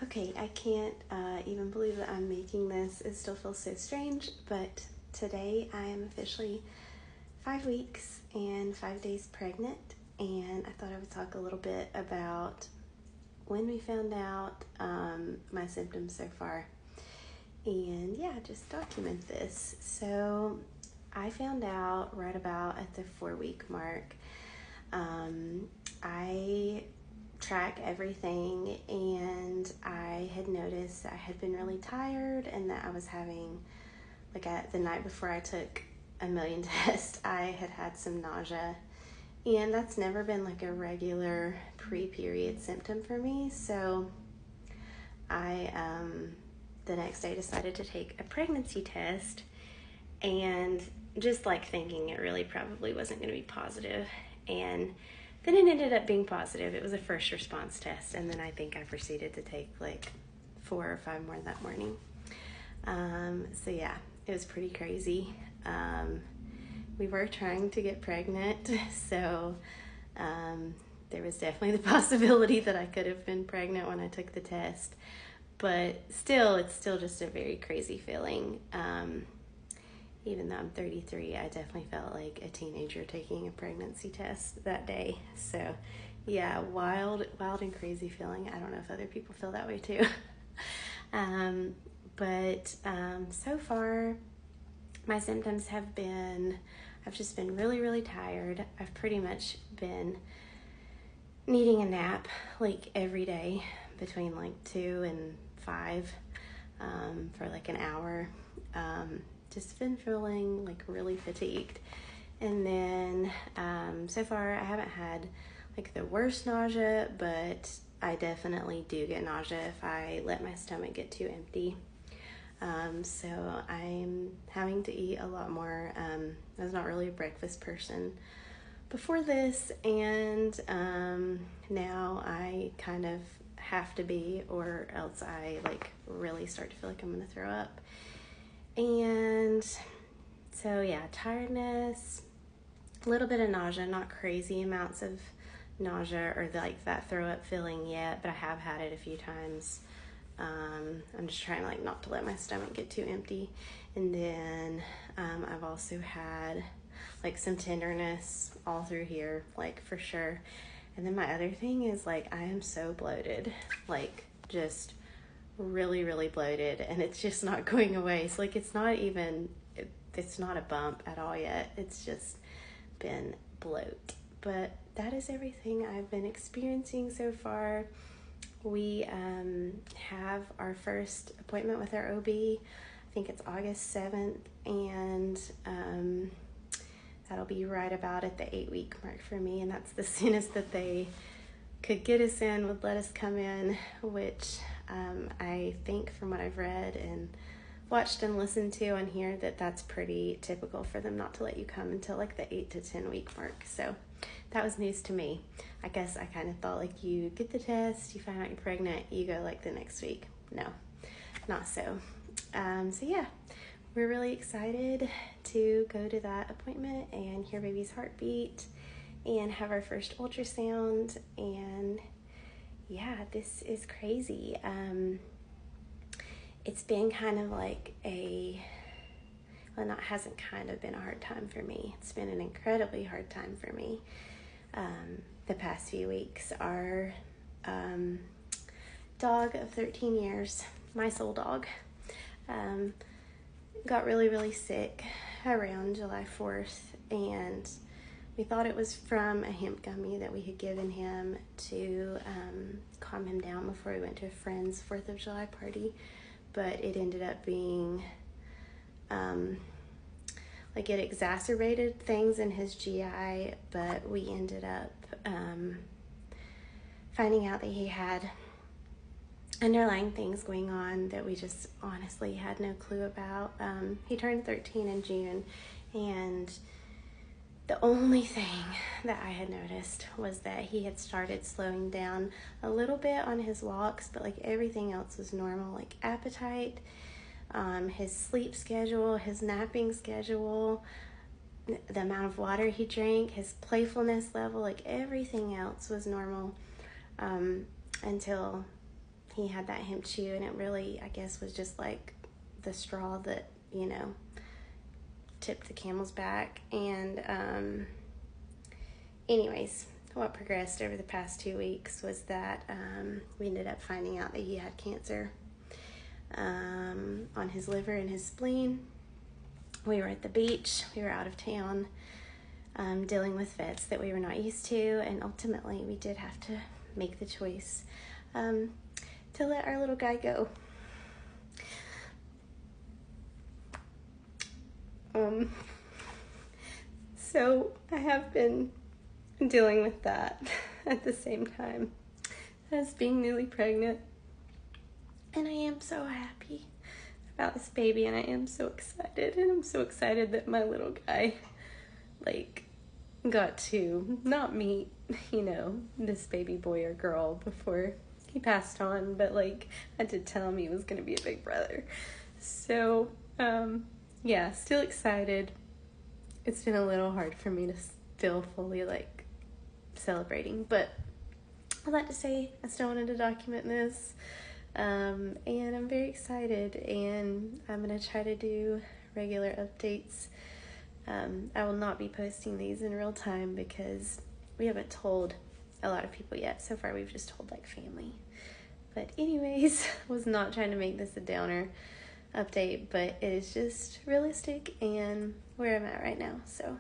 Okay, I can't even believe that I'm making this. It still feels so strange, but today I am officially 5 weeks and 5 days pregnant, and I thought I would talk a little bit about when we found out, my symptoms so far, and yeah, just document this. So I found out right about at the 4 week mark. I track everything, and I had noticed that I had been really tired and that I was having, the night before I took a million tests, I had had some nausea, and that's never been like a regular pre-period symptom for me. So I the next day decided to take a pregnancy test, and just like thinking it really probably wasn't going to be positive, and then it ended up being positive. It was a first response test, and then I think I proceeded to take like 4 or 5 more that morning. So yeah, it was pretty crazy. We were trying to get pregnant, so there was definitely the possibility that I could have been pregnant when I took the test, but still, it's still just a very crazy feeling. Even though I'm 33, I definitely felt like a teenager taking a pregnancy test that day. So yeah, wild and crazy feeling. I don't know if other people feel that way too. But so far, my symptoms have been, I've just been really, really tired. I've pretty much been needing a nap like every day between like 2 and 5 for like an hour. Just been feeling like really fatigued. And then so far I haven't had like the worst nausea, but I definitely do get nausea if I let my stomach get too empty. So I'm having to eat a lot more. I was not really a breakfast person before this, and now I kind of have to be, or else I like really start to feel like I'm gonna throw up. And so yeah, tiredness, a little bit of nausea, not crazy amounts of nausea or like that throw up feeling yet, but I have had it a few times. I'm just trying like not to let my stomach get too empty. And then I've also had like some tenderness all through here, like for sure. And then my other thing is like I am so bloated, like just really, really bloated, and it's just not going away. So like it's not a bump at all yet. It's just been bloat. But that is everything I've been experiencing so far. We have our first appointment with our OB. I think it's August 7th, and that'll be right about at the 8-week mark for me, and that's the soonest that they could get us in, would let us come in, which I think from what I've read and watched and listened to and hear that that's pretty typical for them not to let you come until like the 8 to 10 week mark. So that was news to me. I guess I kind of thought like you get the test, you find out you're pregnant, you go like the next week. No, not so. So yeah, we're really excited to go to that appointment and hear baby's heartbeat and have our first ultrasound. And yeah, this is crazy. It's been kind of like hasn't kind of been a hard time for me. It's been an incredibly hard time for me. The past few weeks, our dog of 13 years, my soul dog, got really, really sick around July 4th, and we thought it was from a hemp gummy that we had given him to calm him down before we went to a friend's 4th of July party, but it ended up being like it exacerbated things in his GI, but we ended up finding out that he had underlying things going on that we just honestly had no clue about. He turned 13 in June, and the only thing that I had noticed was that he had started slowing down a little bit on his walks, but like everything else was normal, like appetite, his sleep schedule, his napping schedule, the amount of water he drank, his playfulness level, like everything else was normal until he had that hemp chew, and it really, I guess, was just like the straw that, you know, tipped the camel's back. And anyways, what progressed over the past 2 weeks was that we ended up finding out that he had cancer on his liver and his spleen. We were at the beach, we were out of town, dealing with vets that we were not used to, and ultimately we did have to make the choice to let our little guy go. So I have been dealing with that at the same time as being newly pregnant, and I am so happy about this baby, and I am so excited, and I'm so excited that my little guy, like, got to not meet, you know, this baby boy or girl before he passed on, but, like, I did tell him he was going to be a big brother. So, yeah, still excited. It's been a little hard for me to feel fully, like, celebrating, but I'd like to say I still wanted to document this, and I'm very excited, and I'm going to try to do regular updates. I will not be posting these in real time because we haven't told a lot of people yet. So far we've just told like family. But anyways, I was not trying to make this a downer update, but it is just realistic and where I'm at right now. So